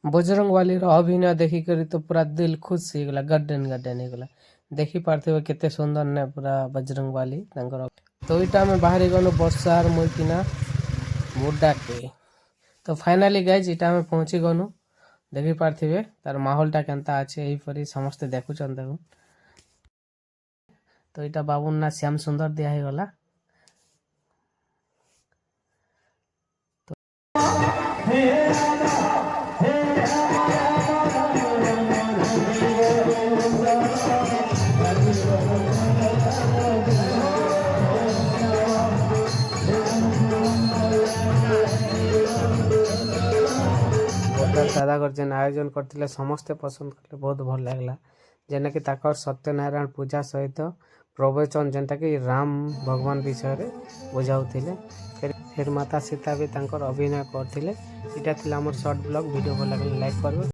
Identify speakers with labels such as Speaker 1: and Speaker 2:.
Speaker 1: बजरंगबाली रो अभिनय देखी करी तो पूरा दिल खुश हो गला, गार्डन गार्डन हो गला। देखी पारथिबे केते सुंदर ने पूरा बजरंगबाली तांकर। तो इटा में बाहरी गनु बर्षार मुइकिना बुड्डाटे। तो फाइनाली गाइज इटा में पहुंची गनु। देखी पारथिबे तार माहौलटा केनता अछि एही परी समस्त देखुचन देखु। तो इटा बाबून ना श्याम सुंदर दिया ही गला। दादा जेन आयोजन करते समस्ते पसंद कले, बहुत भल लगला। जेना कि ताकर सत्यनारायण पूजा सहित प्रवचन जेनटा कि राम भगवान विषय रे बुझाउथिले। फिर माता सीता भी तांकर अभिनय करथिले। इटा थिला हमर शॉर्ट ब्लॉग वीडियो भल लागले लाइक करबे।